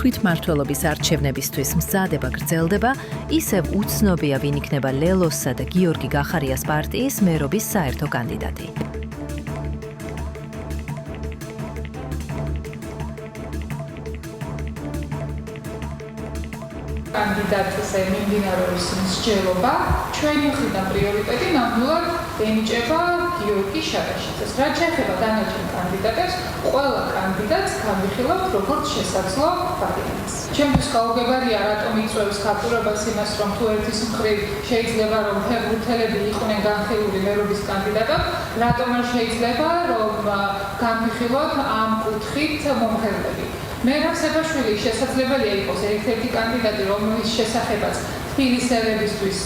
თვითმმართველობის არჩევნებისთვის მზადება გრძელდება, ისევ უცნობია ვინ იქნება ლელოსსა და გიორგი გახარიას პარტიის მერობის საერთო კანდიდატი. კანდიდატის მიმდინარეობს მსჯელობა, ჩვენი მხრიდან პრიორიტეტი ნამდვილად ენიჭება გიორგი შარაშიძეს. რაც შეეხება დანარჩენ კანდიდატებს, ყველა კანდიდატს განვიხილავთ როგორც შესაძლო ვარიანტს. ჩემთვის გაუგებარია, რატომ იწვევს ქართულობას იმას, რომ თუ ერთის მხრივ შეიძლება რომ ფეხბურთელები იყვნენ განხილული მერობის კანდიდატად, რატომ არ შეიძლება რომ განვიხილოთ ამ კუთხით მომღერლები. მერაბ სებაშვილი შესაძლებელია იყოს ერთ-ერთი კანდიდატი, რომლის შესახებაც თბილისელებისთვის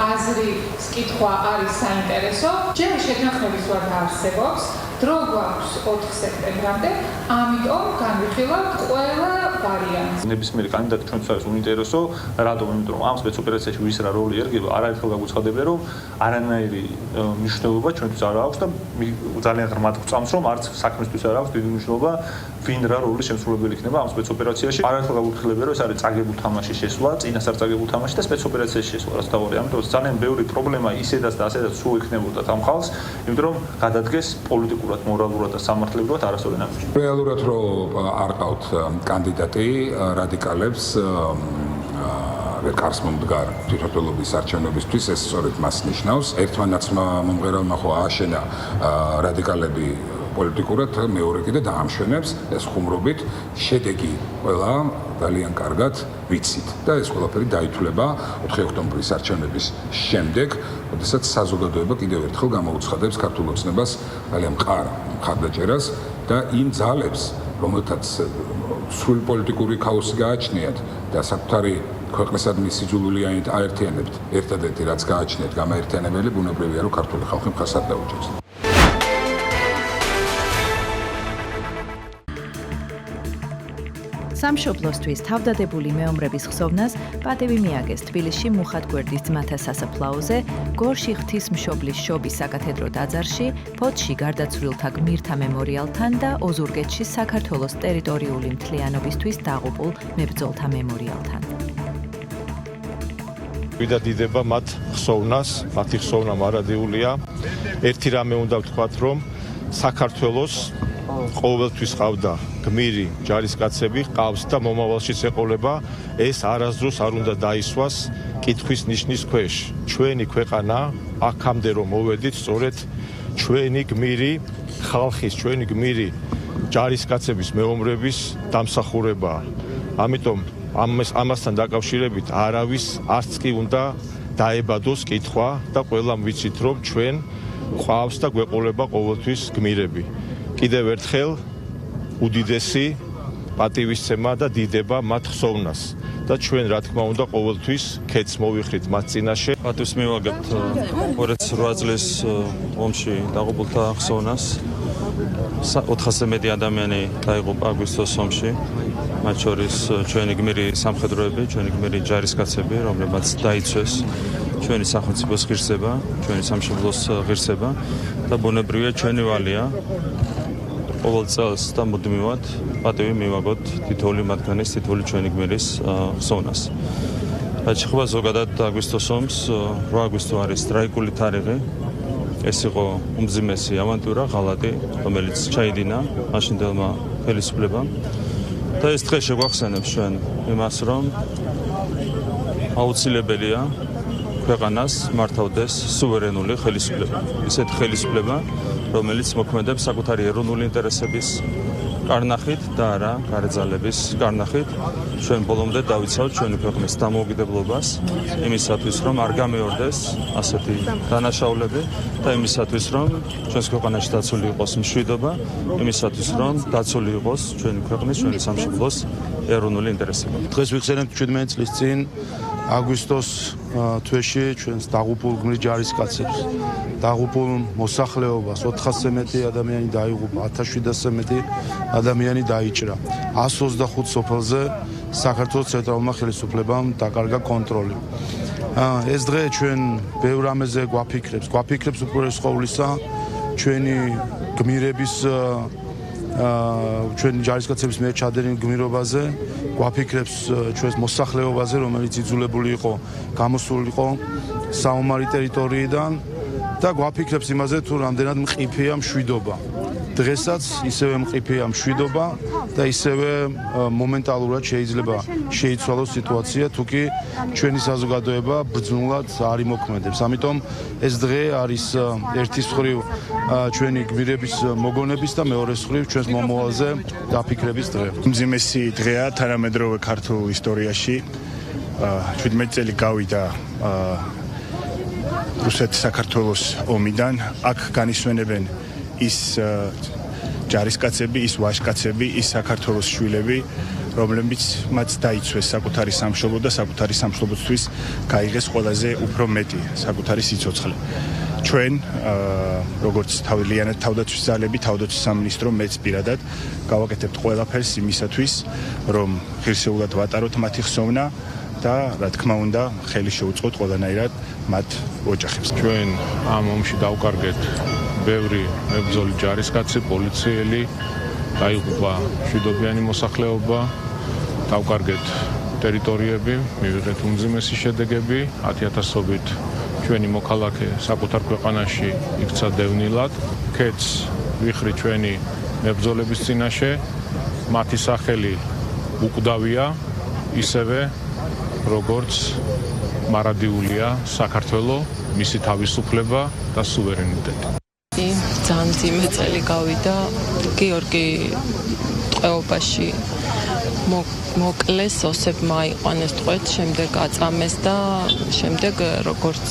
აზრის კითხვა არის საინტერესო. ჯერ შეთანხმების ვარ დაარსებობს, დრო გვაქვს 4 სექტემბრამდე, ამიტომ განვიხილავთ ყველა ვარიანტს. ნებისმიერი კანდიდატი ჩვენთვის არის უინტერესო, რატომ? იმიტომ რომ ამ სპეცოპერაციაში ვის რა როლი ერგება, არაერთხელ გაგვუცხადებია, რომ არანაირი მნიშვნელობა ჩვენთვის არ აქვს და ძალიან ღრმად გვწამს, რომ არც საქმისთვის არ აქვს დიდი მნიშვნელობა, ვინ რა როლის შემსრულებელი იქნება ამ სპეცოპერაციაში. არაერთხელ გაგვუცხადებია, რომ ეს არის წაგებულ თამაშის შესვლა, წინასწარ წაგებულ თამაში და სპეცოპერაციის შესვლა, რაც თავია. ამიტომ ძალიან ბევრი პრობლემა ისედაც და ასედაც სულ იქნებოდა ამ ხალხს, იმიტომ რომ გადადგეს პოლიტიკურად, მორალურად და სამართლებრივად არასოდეს ნამდვილად. რეალურად რომ არ ყავთ კანდიდატი რადიკალებს კარს მომდგარ თვითმმართველობის არჩევნებისთვის, ეს სწორედ მას ნიშნავს. ერთმანეთს მომღერალმა ხო ააშენა რადიკალები პოლიტიკურად, მეორე კიდე დაამშვენებს, ეს ხუმრობით შედეგი ყველა ძალიან კარგად ვიცით და ეს ყველაფერი დაითვლება 4 ოქტომბრის არჩევნების შემდეგ, როდესაც საზოგადოება კიდევ ერთხელ გამოუცხადებს ქართულ ოცნებას ძალიან მყარ მხარდაჭერას და იმ ძალებს, რომელთაც სრული პოლიტიკური ქაოსი გააჩნიათ და საკუთარი ქვეყნისადმი სიძულვილიანით აერთიანებთ, ერთადერთი რაც გააჩნიათ გამაერთიანებელი, ბუნებრივია რომ ქართული ხალხი მხარს არ დაუჭერს. სამშობლოსთვის თავდადებული მეომრების ხსოვნას პატივი მიაგეს თბილისში მუხად გვერდის ძმათა სასაფლაოზე, გორში ღვთისმშობლის შობის საკათედრო ტაძარში, ფოთში გარდაცვლილთა გმირთა მემორიალთან და ოზურგეთში საქართველოს ტერიტორიული მთლიანობისთვის დაღუპულ მებრძოლთა მემორიალთან. ვიდა დიდება მათ ხსოვნას, მათი ხსოვნა მარადიულია. ერთი რამე უნდა ვთქვათ, რომ საქართველოს ყოველთვის ყავდა გმირი ჯარისკაცები, ყავს და მომავალშიც ეყოლება, ეს არასდროს არ უნდა დაისვას კითხვის ნიშნის ქვეშ. ჩვენი ქვეყანა აქამდე რომ მოვედით, სწორედ ჩვენი გმირი ხალხის, ჩვენი გმირი ჯარისკაცების მეომრების დამსახურებაა. ამიტომ ამასთან დაკავშირებით არავის არც კი უნდა დაებადოს კითხვა და ყველამ ვიცით, რომ ჩვენ ყავს და გვეყოლება ყოველთვის გმირები. კიდევ ერთხელ უდიდესი პატივისცემა და დიდება მათ ხსოვნას და ჩვენ რა თქმა უნდა ყოველთვის ქეთს მოვიხრით მათ წინაშე. პატივს მივაგებთ 28 წლის ომში დაღუპულთა ხსოვნას. 400-ზე მეტი ადამიანი დაიღუპა აგვისტოს ომში, მათ შორის ჩვენი გმირი სამხედროები, ჩვენი გმირი ჯარისკაცები, რომლებმაც დაიცვეს ჩვენი სახელმწიფოს ღირსება, ჩვენი სამშობლოს ღირსება და ბუნებრივია ჩვენი ვალია ყოველ წელს და მუდმივად პატივი მივაგოთ თითოეული მათგანის, თითოეული ჩვენი გმირის ხსოვნას. რაც შეეხება ზოგადად აგვისტოს ომს, 8 აგვისტო არის ტრაგიკული თარიღი. ეს იყო უმძიმესი ავანტურა, ღალატი, რომელიც ჩაიდინა მაშინდელმა ხელისუფლებამ. და ეს დღე შეგვახსენებს ჩვენ იმას, რომ აუცილებელია ქვეყანას მართავდეს სუვერენული ხელისუფლება. ისეთი ხელისუფლება, რომელიც მოქმედებს საკუთარი ეროვნული ინტერესების კარნახით და არა გარეძალების კარნახით. ჩვენ ბოლომდე დავიცავთ ჩვენი ქვეყნის დამოუკიდებლობას იმისათვის, რომ არ გამეორდეს ასეთი დანაშაულები და იმისათვის, რომ ჩვენს ქვეყანაში დაცული იყოს მშვიდობა, იმისათვის, რომ დაცული იყოს ჩვენი ქვეყნის, ჩვენი სამშობლოს ეროვნული ინტერესები. დღეს ვიხსენებთ 17 წლის წინ აგვისტოს თვეში ჩვენს დაღუპულ გმირ ჯარისკაცებს, დაღუპულ მოსახლეობას 400-ზე მეტი ადამიანი დაიღუპა, 1700-ზე მეტი ადამიანი დაიჭრა. 125 სოფელზე საქართველოს ცენტრალურმა ხელისუფლებამ დაკარგა კონტროლი. ეს დღე ჩვენ ბევრ რამეზე გვაფიქრებს უპირველეს ყოვლისა ჩვენი გმირების ჩვენი ჯარისკაცების მიერ ჩადენილ გმირობაზე, გვაფიქრებს ჩვენს მოსახლეობაზე, რომელიც იძულებული იყო გამოსულიყო საომარი ტერიტორიიდან და გვაფიქრებს იმაზე, თუ რამდენად მყიფეა მშვიდობა. დღესაც ისევე მყიფეა მშვიდობა და ისევე მომენტალურად შეიძლება შეიცვალოს სიტუაცია, თუ კი ჩვენი საზოგადოება ბრძნულად არ იმოქმედებს. ამიტომ ეს დღე არის ერთის მხრივ ჩვენი გმირების მოგონების და მეორეს მხრივ ჩვენს მომავალზე დაფიქრების დღე. უმძიმესი დღეა თანამედროვე ქართულ ისტორიაში. 17 წელი გავიდა რუსეთ-საქართველოს ომიდან. აქ განისვენებენ ის ჯარისკაცები, ის ვაჟკაცები, ის საქართველოს შვილები, რომლებიც მათ დაიცვეს საკუთარი სამშობლო და საკუთარი სამშობლოსთვის გაიღეს ყველაზე უფრო მეტი საკუთარი სიცოცხლე. ჩვენ როგორც თავდაცვის ძალები, თავდაცვის სამინისტრო მეც პირადად გავაკეთებთ ყველაფერს იმისათვის, რომ ღირსეულად ვატაროთ მათი ხსოვნა და რა თქმა უნდა, ხელი შეუწყოთ ყველანაირად მათ ოჯახებს. ჩვენ ამ ომში დავკარგეთ ბევრი მებრძოლი ჯარისკაცი, პოლიციელი, დაიღუპა მშვიდობიანი მოსახლეობა, დავკარგეთ ტერიტორიები, მივიღეთ უმძიმესი შედეგები, 10,000-ობით ჩვენი მოქალაქე საკუთარ ქვეყანაში იქცა დევნილად. ქეთს ვიხრი ჩვენი მებრძოლების წინაშე, მათი სახელი უკვდავია, ისევე როგორც მარადიულია საქართველო, მისი თავისუფლება და სუვერენიტეტი. ძალიან მძიმე წელი გავიდა გიორგი ტყვეობაში მოკლეს, ოსებმა აიყვანეს ტყვედ, შემდეგ აწამეს და შემდეგ როგორც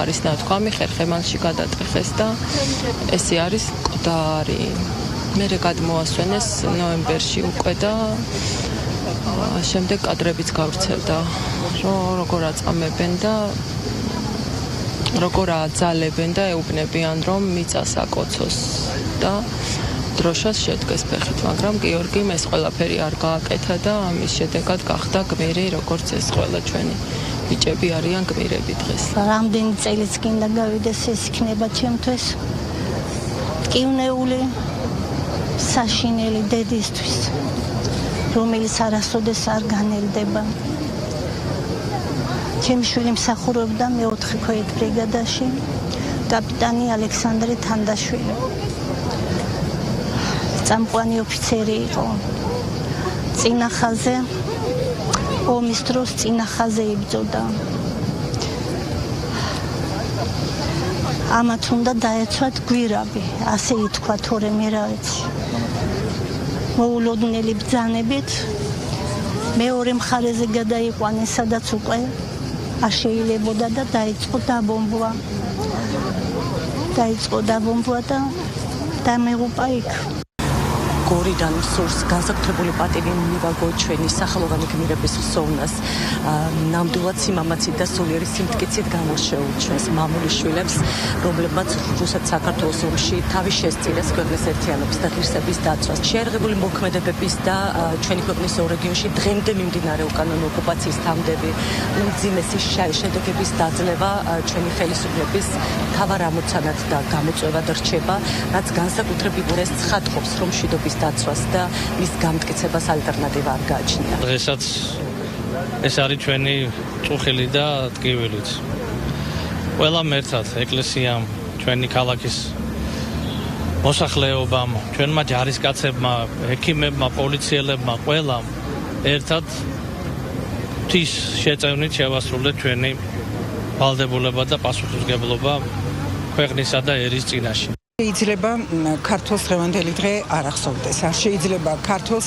არის ნათქვამი, ხერხემალში გადატრეხეს და ესე არის მკვდარი. მერე გადმოასვენეს ნოემბერში უკვე და შემდეგ კადრებიც გავრცელდა, როგორ აწამებენ და როგორ აძალებენ და ეუბნებიან, რომ მიწას აკოცოს და დროშას შედგეს ფეხით, მაგრამ გიორგიმ ეს ყველაფერი არ გააკეთა და ამის შედეგად გახდა გმირი, როგორც ეს ყველა ჩვენი ბიჭები არიან გმირები დღეს. რამდენი წელიც კიდე გავიდეს, ეს იქნება ჩემთვის ტკივნეული საშინელი დედისთვის, რომელიც არასოდეს არ განელდება. ჩემი შვილი მსახურობდა მე-4 ქვეით ბრიგადაში, კაპიტანი ალექსანდრე თანდაშვილი. წამყვანი ოფიცერი იყო. წინა ხაზზე, ომის დროს წინა ხაზზე იბრძოდა. ამათ უნდა დაეცვათ გვირაბი, ასე ითქვა, თორემ რა ვიცი. მოულოდნელი ბრძანებით მეორე მხარეზე გადაიყვანეს, სადაც უკვე არ შეიძლებოდა და დაიწყო დაბომბვა და დამეღუპა იქ. გორიდან სურს განსაკუთრებული პატივი მივაგო ჩვენი სახელოვანი გმირების ხსოვნას, ნამდვილად სიმამაცით და სულიერი სიმტკიცით გამოშეუჩვენს მამული შვილებს, რომლებმაც რუსეთ-საქართველოს ომში თავი შესწირეს ქვეყნის ერთიანობის და ღირსების დაცვას. შეერაღებული მოქმედებების და ჩვენი ქვეყნის ორ რეგიონში დღემდე მიმდინარე უკანონო ოკუპაციის თამდები, უმძიმესი შედეგების დაძლევა ჩვენი ხელისუფლების მთავარ ამოცანად და გამოწვევად რჩება, რაც განსაკუთრებით ეს ცხადყოფს, რომ მშვიდობის დაცვას და მის გამტკიცებას ალტერნატივა არ გააჩნია. დღესაც ეს არის ჩვენი წუხილი და ტკივილიც. ყველამ ერთად, ეკლესიამ, ჩვენი ქალაქის მოსახლეობამ, ჩვენმა ჯარისკაცებმა, ექიმებმა, პოლიციელებმა, ყველამ ერთად ღვთის შეწევნით შევასრულეთ ჩვენი ვალდებულება და პასუხისმგებლობა ქვეყნისა და ერის წინაშე. შეიძლება ქართულს დღევანდელი დღე არ ახსოვდეს. არ შეიძლება ქართულს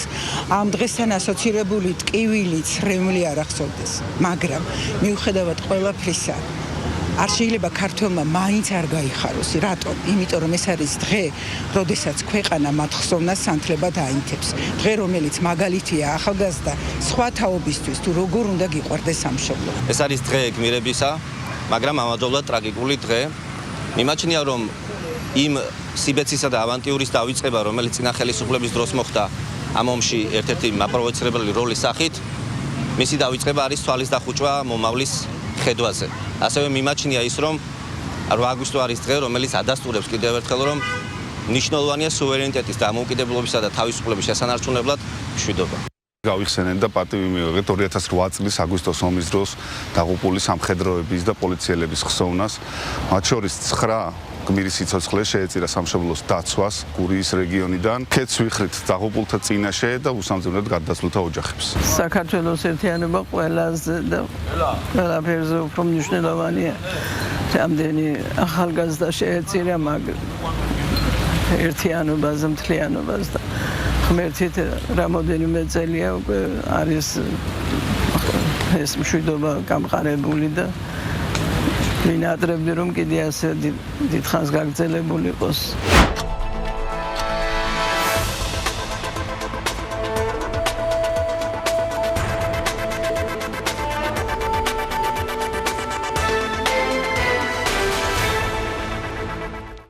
ამ დღესთან ასოცირებული ტკივილი, ცრემლი არ ახსოვდეს. მაგრამ მიუხედავად ყველაფრისა, არ შეიძლება ქართველმა მაინც არ გაიხაროს. რატომ? იმიტომ რომ ეს არის დღე, როდესაც ქვეყანა მათ ხსოვნას სანთლება დაინთებს. დღე, რომელიც მაგალითია ახალგაზრდა სხვა თაობისთვის, თუ როგორ უნდა გიყვარდეს სამშობლო. ეს არის დღე გმირებისა, მაგრამ ამავდროულად ტრაგიკული დღე. მიმაჩნია რომ იმ სიბეცისა და ავანტიურის დავიწყება, რომელიც წინა ხელისუფლების დროს მოხდა ამ ომში ერთ-ერთი მაპროვოცირებელი როლის სახით, მისი დავიწყება არის თვალის დახუჭვა მომავლის ხედვაზე. ასევე მიმაჩნია ის, რომ 8 აგვისტო არის დღე, რომელიც ადასტურებს კიდევ ერთხელ, რომ მნიშვნელოვანია სუვერენიტეტის დამოუკიდებლობისა და თავისუფლების შესანარჩუნებლად მშვიდობა. გავიხსენენ და პატივი მივიღეთ 2008 წლის აგვისტოს ომის დროს დაღუპული სამხედროების და პოლიციელების ხსოვნას, მათ შორის 9 გმირის სიცოცხლე შეეწირა სამშობლოს დაცვას გურიის რეგიონიდან. ქეთს ვიხრით დაღუპულთა წინაშე და უსამძიმრად გარდაცვლილთა ოჯახებს. საქართველოს ერთიანობა ყველაზე და ყველაფერზე უფრო მნიშვნელოვანია. რამდენი ახალგაზრდა შეეწირა მაგ ერთიანობაზე, მთლიანობას და ღმერთით რამოდენიმე წელია უკვე არის ეს მშვიდობა გამყარებული და მინატრებდი რომ კიდე ასე დიდხანს გაგრძელებული იყოს.